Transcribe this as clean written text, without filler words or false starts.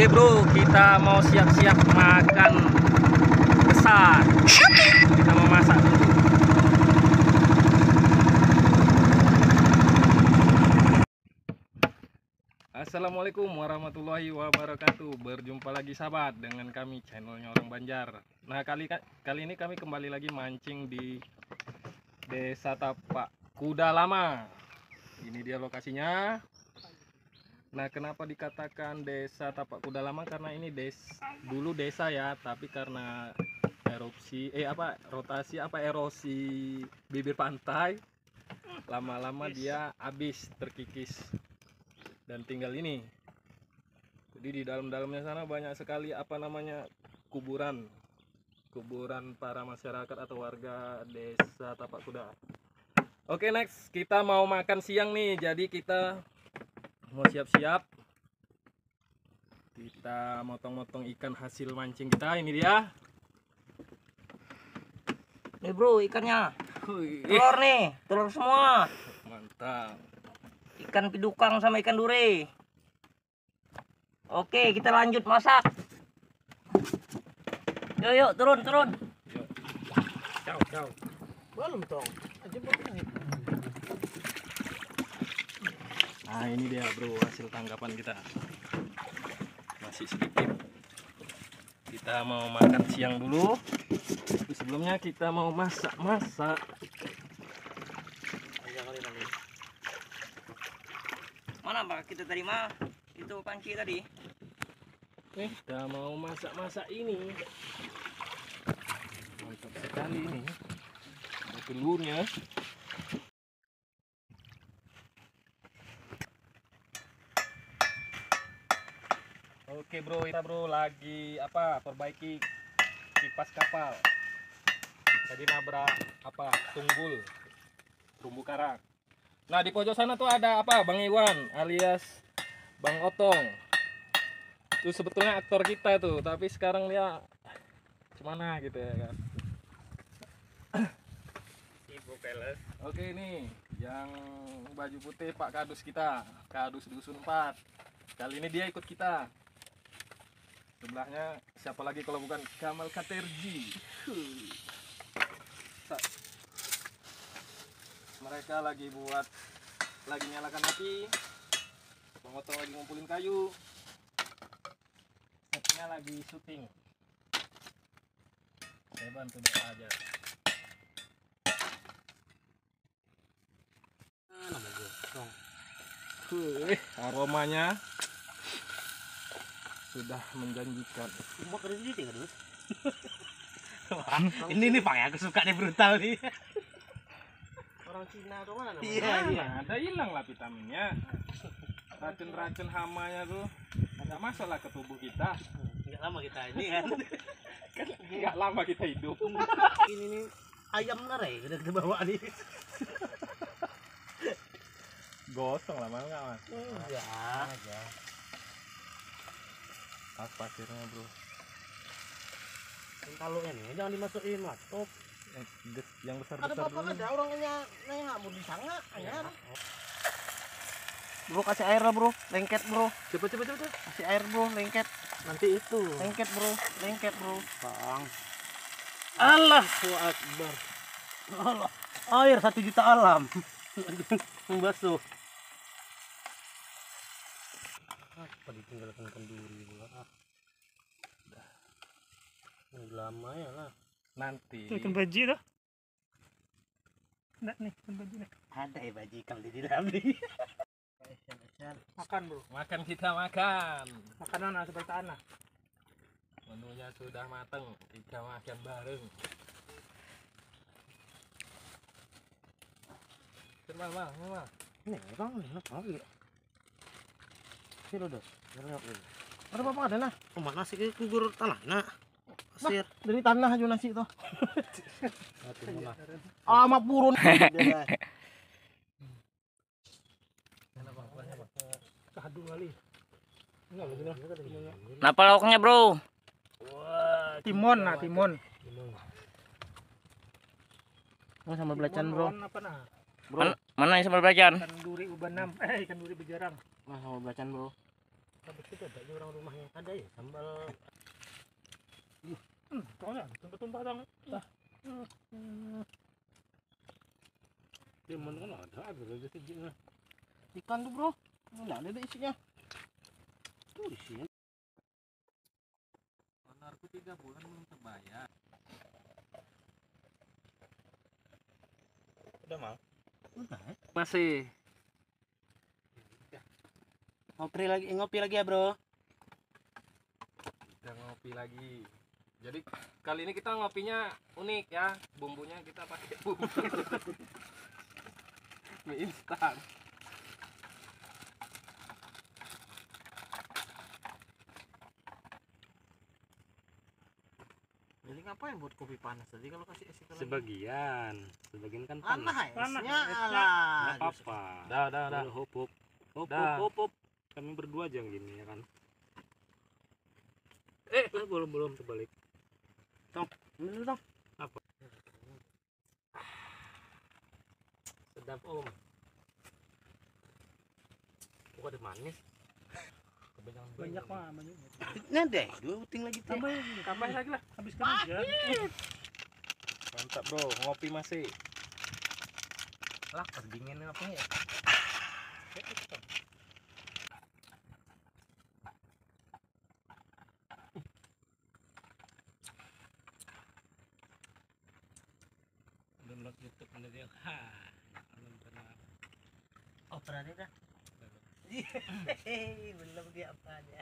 Oke bro, kita mau siap-siap makan besar. Kita mau masak dulu. Assalamualaikum warahmatullahi wabarakatuh. Berjumpa lagi sahabat dengan kami channelnya Orang Banjar. Nah kali ini kami kembali lagi mancing di Desa Tapak Kuda Lama. Ini dia lokasinya. Nah, kenapa dikatakan Desa Tapak Kuda Lama? Karena ini dulu desa ya, tapi karena erosi bibir pantai, lama-lama dia habis terkikis dan tinggal ini. Jadi di dalamnya sana banyak sekali kuburan para masyarakat atau warga Desa Tapak Kuda. Oke, next kita mau makan siang nih, jadi kita mau siap-siap. Kita motong-motong ikan hasil mancing kita. Ini dia. Nih bro, ikannya. Telur nih, telur semua. Mantap. Ikan pidukang sama ikan duri. Oke, kita lanjut masak. Yuk, turun. Yuk. Ciao. Belum dong. Nah ini dia bro hasil tangkapan kita. Masih sedikit. Kita mau makan siang dulu. Tapi sebelumnya kita mau masak. Mana Pak? Kita tadi mah itu panci tadi. Kita mau masak ini. Mantap sekali ini. Ada telurnya. Oke bro, kita lagi perbaiki kipas kapal. Jadi nabrak tunggul terumbu karang. Nah di pojok sana tuh ada Bang Iwan alias Bang Otong. Itu sebetulnya aktor kita tuh, tapi sekarang dia gimana gitu ya kan. Ibu peles. Oke ini yang baju putih Pak Kadus kita, Kadus Dusun 4. Kali ini dia ikut kita. Sebelahnya siapa lagi kalau bukan Kamal Katerji. Mereka lagi nyalakan api. Pengotong lagi ngumpulin kayu. Setnya lagi syuting. Saya bantu dia aja. Aromanya sudah menjanjikan. Ini nih Pak, aku suka nih brutal nih. Orang Cina atau mana? Iya. Ada hilang lah vitaminnya. Racun-racun hamanya tuh nggak masuk lah ke tubuh kita. Nggak lama kita ini kan. Nggak lama kita hidup. Ini nih ayam narai udah kita bawa nih. Gosong lah mau nggak mas? Enggak. Pas pasirnya bro. Kalau ini jangan dimasukin laptop. Yang besar Ada besar apa dulu. ada orangnya nggak mau disanga ya. Bro kasih air lah bro, lengket bro. Cepet. Kasih air bro, lengket. Nanti itu. Lengket bro. Bang. Allahu Akbar. Allah. Air 1 juta alam. Membasuh. Apa ditinggalkan kenduri pula? Lama ya lah. Nanti. Ikan baji tuh. Enggak nih, ikan baji nih. Ada ya baji kalau di dalam nih. Makan bro. Makan kita makan. Makanan seperti tanah. Menunya sudah matang. Kita makan bareng. Mama. Ini bang, enak banget. Sini udah. Ada apa ada nah? Oh, nasi ke kubur tanah nak. Pasir. Dari tanah aja nasi tuh. Amat burun. Kadu kali. Enggak begitu. Napa lauknya bro? Timun. Oh, sambal belacan bro. Apa nah? Mana yang sambal belacan? Ikan duri uban 6. Ikan duri bejarang. Nah, sambal belacan bro. Habis itu ada juga orang rumahnya. Ada ya sambal. Soalnya tumpah-tumpah dong. Timun kan ada sedikitnya. Ikan tuh bro, nggak ada deh isinya. Tuh isinya. Honorku 3 bulan belum terbayar. Udah mal. Masih. Ngopi lagi ya bro. Kita ngopi lagi. Jadi kali ini kita ngopinya unik ya, bumbunya kita pakai bumbu mie instan. Jadi ngapain buat kopi panas tadi kalau kasih es lagi? Sebagian kan Panas panas. esnya Panas, alah. Nggak apa-apa. Dah. Udah, hop hop. Hop Dah. hop hop hop. Kami berdua aja yang gini ya kan. Belum terbalik. Ini dong. Sedap om. Kok ada manis? Kebanyakan Banyak mah banyak. Nah deh, 2 uting lagi teh. Tambahin lagi lah. Habiskan aja. Mantap bro, ngopi masih. Lah, dingin apa ya? download YouTube ada dia. Belum pernah. Oh, pernah dah. Belum dia apa aja.